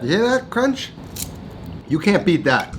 You hear that crunch? You can't beat that.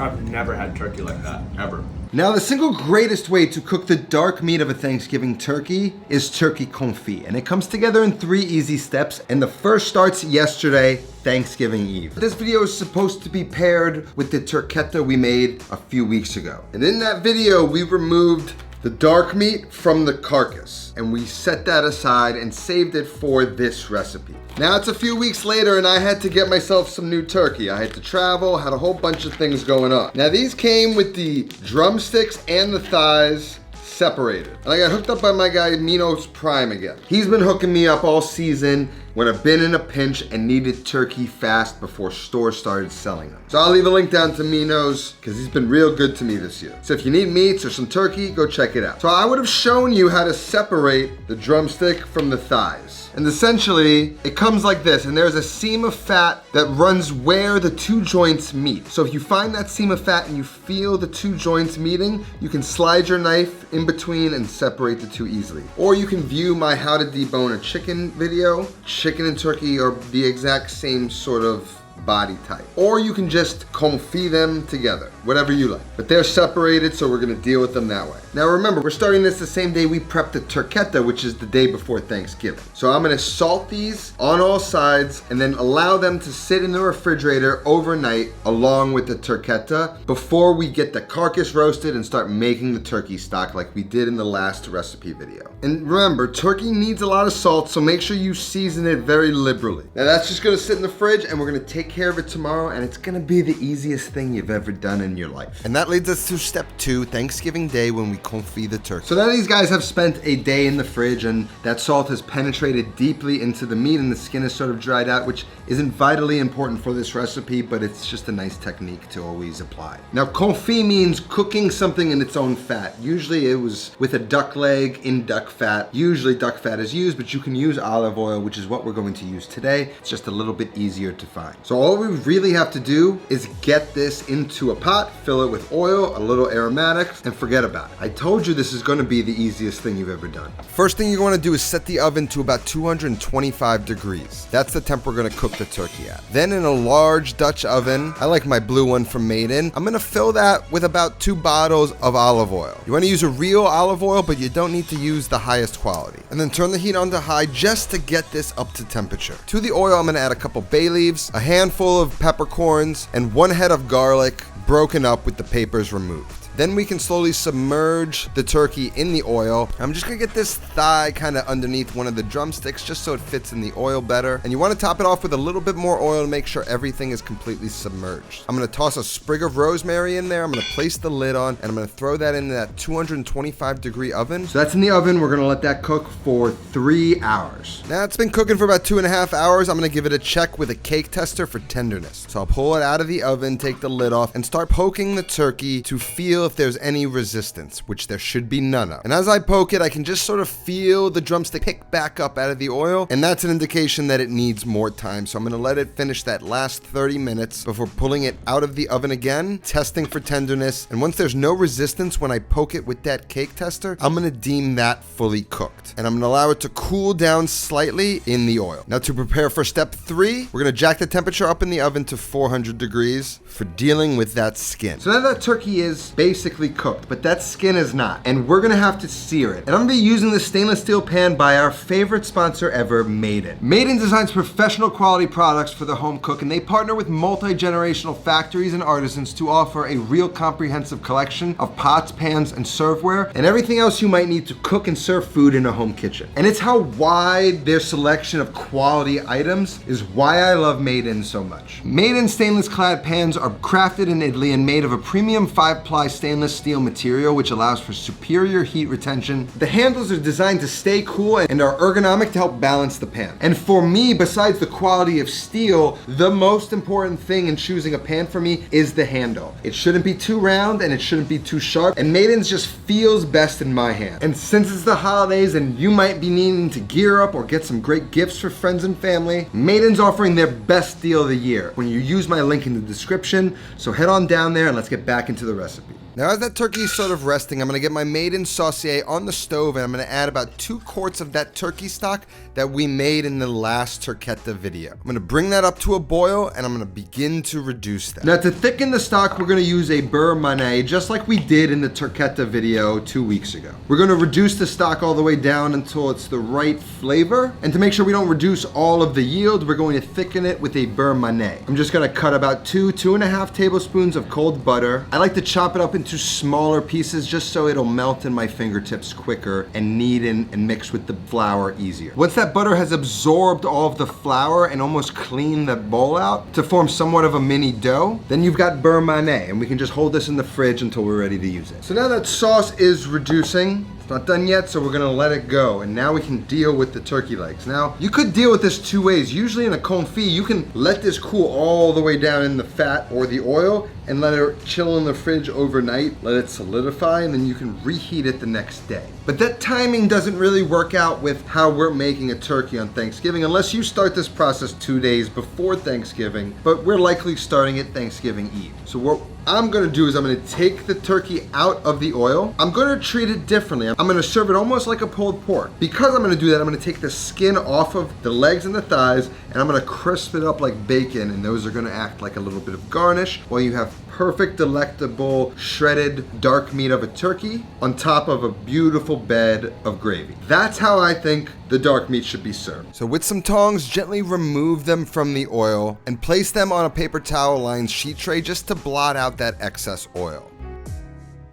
I've never had turkey like that, ever. Now, the single greatest way to cook the dark meat of a Thanksgiving turkey is turkey confit. And it comes together in 3 easy steps. And the first starts yesterday, Thanksgiving Eve. This video is supposed to be paired with the turketta we made a few weeks ago. And in that video, we removed the dark meat from the carcass, and we set that aside and saved it for this recipe. Now it's a few weeks later and I had to get myself some new turkey. I had to travel, had a whole bunch of things going on. Now these came with the drumsticks and the thighs separated. And I got hooked up by my guy Mino's Prime again. He's been hooking me up all season when I've been in a pinch and needed turkey fast before stores started selling them. So I'll leave a link down to Mino's because he's been real good to me this year. So if you need meats or some turkey, go check it out. So I would have shown you how to separate the drumstick from the thighs. And essentially, it comes like this, and there's a seam of fat that runs where the 2 joints meet. So if you find that seam of fat and you feel the 2 joints meeting, you can slide your knife in between and separate the 2 easily. Or you can view my how to debone a chicken video. Chicken and turkey are the exact same sort of body type. Or you can just confit them together, whatever you like. But they're separated, so we're gonna deal with them that way. Now remember, we're starting this the same day we prep the turketta, which is the day before Thanksgiving. So I'm gonna salt these on all sides and then allow them to sit in the refrigerator overnight along with the turketta before we get the carcass roasted and start making the turkey stock like we did in the last recipe video. And remember, turkey needs a lot of salt, so make sure you season it very liberally. Now that's just gonna sit in the fridge and we're gonna take care of it tomorrow, and it's gonna be the easiest thing you've ever done in your life. And that leads us to step 2, Thanksgiving Day, when we confit the turkey. So now these guys have spent a day in the fridge and that salt has penetrated deeply into the meat and the skin is sort of dried out, which isn't vitally important for this recipe, but it's just a nice technique to always apply. Now confit means cooking something in its own fat. Usually it was with a duck leg in duck fat. Usually duck fat is used, but you can use olive oil, which is what we're going to use today. It's just a little bit easier to find. So all we really have to do is get this into a pot, fill it with oil, a little aromatics, and forget about it. I told you this is gonna be the easiest thing you've ever done. First thing you wanna do is set the oven to about 225 degrees. That's the temp we're gonna cook the turkey at. Then in a large Dutch oven, I like my blue one from Made In, I'm gonna fill that with about 2 bottles of olive oil. You wanna use a real olive oil, but you don't need to use the highest quality. And then turn the heat on to high just to get this up to temperature. To the oil, I'm gonna add a couple bay leaves, a handful of peppercorns, and 1 head of garlic broken up with the papers removed. Then we can slowly submerge the turkey in the oil. I'm just gonna get this thigh kind of underneath one of the drumsticks just so it fits in the oil better. And you wanna top it off with a little bit more oil to make sure everything is completely submerged. I'm gonna toss a sprig of rosemary in there. I'm gonna place the lid on and I'm gonna throw that into that 225 degree oven. So that's in the oven. We're gonna let that cook for 3 hours. Now it's been cooking for about 2.5 hours. I'm gonna give it a check with a cake tester for tenderness. So I'll pull it out of the oven, take the lid off, and start poking the turkey to feel if there's any resistance, which there should be none of. And as I poke it, I can just sort of feel the drumstick pick back up out of the oil, and that's an indication that it needs more time. So I'm gonna let it finish that last 30 minutes before pulling it out of the oven again, testing for tenderness. And once there's no resistance when I poke it with that cake tester, I'm gonna deem that fully cooked. And I'm gonna allow it to cool down slightly in the oil. Now to prepare for step 3, we're gonna jack the temperature up in the oven to 400 degrees for dealing with that skin. So now that turkey is basically cooked, but that skin is not. And we're gonna have to sear it. And I'm gonna be using this stainless steel pan by our favorite sponsor ever, Made In. Made In designs professional quality products for the home cook, and they partner with multi-generational factories and artisans to offer a real comprehensive collection of pots, pans, and serveware, and everything else you might need to cook and serve food in a home kitchen. And it's how wide their selection of quality items is why I love Made In so much. Made In stainless clad pans are crafted in Italy and made of a premium 5-ply stainless steel material, which allows for superior heat retention. The handles are designed to stay cool and are ergonomic to help balance the pan. And for me, besides the quality of steel, the most important thing in choosing a pan for me is the handle. It shouldn't be too round and it shouldn't be too sharp, and Made In's just feels best in my hand. And since it's the holidays and you might be needing to gear up or get some great gifts for friends and family, Made In's offering their best deal of the year when you use my link in the description. So head on down there and let's get back into the recipe. Now as that turkey is sort of resting, I'm gonna get my made-in saucier on the stove and I'm gonna add about 2 quarts of that turkey stock that we made in the last Turketta video. I'm gonna bring that up to a boil and I'm gonna begin to reduce that. Now to thicken the stock, we're gonna use a beurre mané, just like we did in the Turketta video 2 weeks ago. We're gonna reduce the stock all the way down until it's the right flavor. And to make sure we don't reduce all of the yield, we're going to thicken it with a beurre mané. I'm just gonna cut about 2.5 tablespoons of cold butter. I like to chop it up into smaller pieces just so it'll melt in my fingertips quicker and knead in and mix with the flour easier. Once that butter has absorbed all of the flour and almost cleaned the bowl out to form somewhat of a mini dough, then you've got beurre mané, and we can just hold this in the fridge until we're ready to use it. So now that sauce is reducing, it's not done yet, so we're gonna let it go. And now we can deal with the turkey legs. Now, you could deal with this 2 ways. Usually in a confit, you can let this cool all the way down in the fat or the oil and let it chill in the fridge overnight, let it solidify, and then you can reheat it the next day. But that timing doesn't really work out with how we're making a turkey on Thanksgiving, unless you start this process 2 days before Thanksgiving, but we're likely starting it Thanksgiving Eve. So what I'm gonna do is I'm gonna take the turkey out of the oil. I'm gonna treat it differently. I'm gonna serve it almost like a pulled pork. Because I'm gonna do that, I'm gonna take the skin off of the legs and the thighs, and I'm gonna crisp it up like bacon, and those are gonna act like a little bit of garnish while you have perfect, delectable, shredded dark meat of a turkey on top of a beautiful bed of gravy. That's how I think the dark meat should be served. So with some tongs, gently remove them from the oil and place them on a paper towel lined sheet tray just to blot out that excess oil.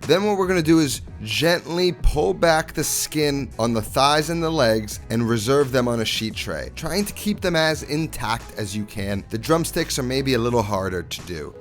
Then what we're gonna do is gently pull back the skin on the thighs and the legs and reserve them on a sheet tray, trying to keep them as intact as you can. The drumsticks are maybe a little harder to do.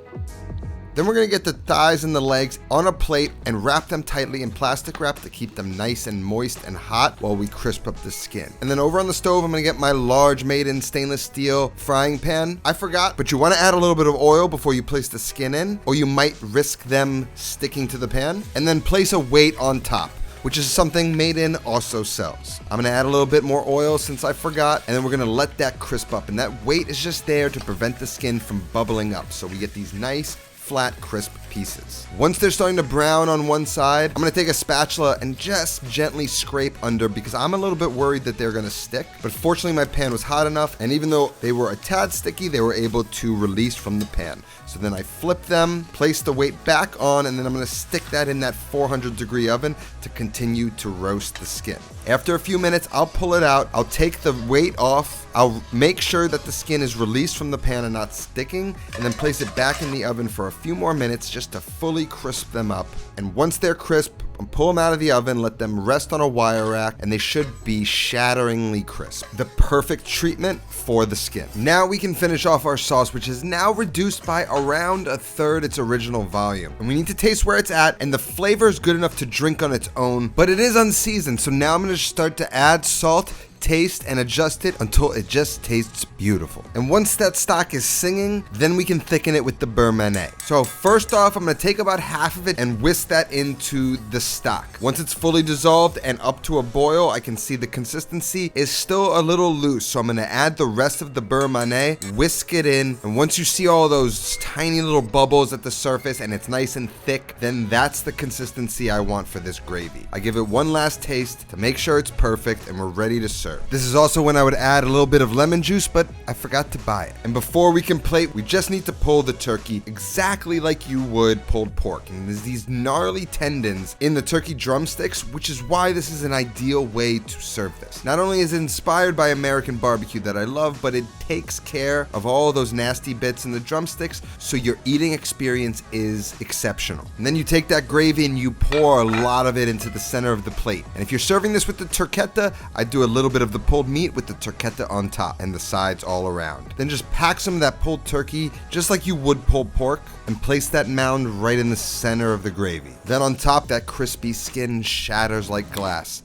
Then we're gonna get the thighs and the legs on a plate and wrap them tightly in plastic wrap to keep them nice and moist and hot while we crisp up the skin. And then over on the stove, I'm gonna get my large made-in stainless steel frying pan. I forgot, but you wanna add a little bit of oil before you place the skin in, or you might risk them sticking to the pan. And then place a weight on top, which is something Made In also sells. I'm gonna add a little bit more oil since I forgot, and then we're gonna let that crisp up. And that weight is just there to prevent the skin from bubbling up, so we get these nice, flat, crisp pieces. Once they're starting to brown on one side, I'm gonna take a spatula and just gently scrape under because I'm a little bit worried that they're gonna stick. But fortunately my pan was hot enough, and even though they were a tad sticky, they were able to release from the pan. So then I flip them, place the weight back on, and then I'm gonna stick that in that 400-degree oven to continue to roast the skin. After a few minutes, I'll pull it out, I'll take the weight off, I'll make sure that the skin is released from the pan and not sticking, and then place it back in the oven for a few more minutes just to fully crisp them up. And once they're crisp, pull them out of the oven, let them rest on a wire rack, and they should be shatteringly crisp. The perfect treatment for the skin. Now we can finish off our sauce, which is now reduced by around 1/3 its original volume. And we need to taste where it's at, and the flavor is good enough to drink on its own, but it is unseasoned. So now I'm gonna start to add salt, taste, and adjust it until it just tastes beautiful. And once that stock is singing, then we can thicken it with the beurre mané. So first off, I'm gonna take about half of it and whisk that into the stock. Once it's fully dissolved and up to a boil, I can see the consistency is still a little loose. So I'm gonna add the rest of the beurre mané, whisk it in, and once you see all those tiny little bubbles at the surface and it's nice and thick, then that's the consistency I want for this gravy. I give it one last taste to make sure it's perfect, and we're ready to serve. This is also when I would add a little bit of lemon juice, but I forgot to buy it. And before we can plate, we just need to pull the turkey exactly like you would pulled pork. And there's these gnarly tendons in the turkey drumsticks, which is why this is an ideal way to serve this. Not only is it inspired by American barbecue that I love, but it takes care of all those nasty bits in the drumsticks, so your eating experience is exceptional. And then you take that gravy and you pour a lot of it into the center of the plate. And if you're serving this with the turketta, I do a little bit of the pulled meat with the turketta on top and the sides all around. Then just pack some of that pulled turkey just like you would pulled pork and place that mound right in the center of the gravy. Then on top, that crispy skin shatters like glass.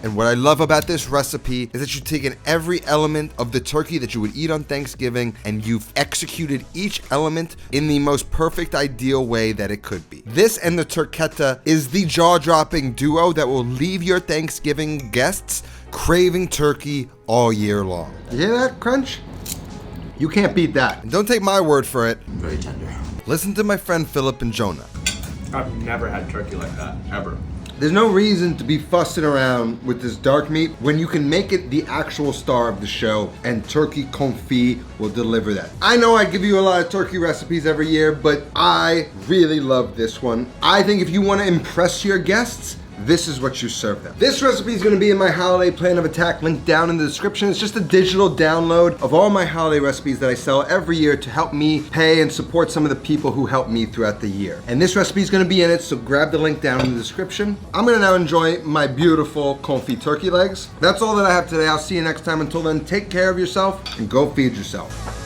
And what I love about this recipe is that you've taken every element of the turkey that you would eat on Thanksgiving and you've executed each element in the most perfect, ideal way that it could be. This and the turketta is the jaw-dropping duo that will leave your Thanksgiving guests craving turkey all year long. You hear that crunch? You can't beat that. And don't take my word for it. Very tender. Listen to my friend Philip and Jonah. I've never had turkey like that, ever. There's no reason to be fussing around with this dark meat when you can make it the actual star of the show, and Turkey Confit will deliver that. I know I give you a lot of turkey recipes every year, but I really love this one. I think if you want to impress your guests, this is what you serve them. This recipe is going to be in my holiday plan of attack, linked down in the description. It's just a digital download of all my holiday recipes that I sell every year to help me pay and support some of the people who help me throughout the year. And this recipe is going to be in it, so grab the link down in the description. I'm going to now enjoy my beautiful confit turkey legs. That's all that I have today. I'll see you next time. Until then, take care of yourself and go feed yourself.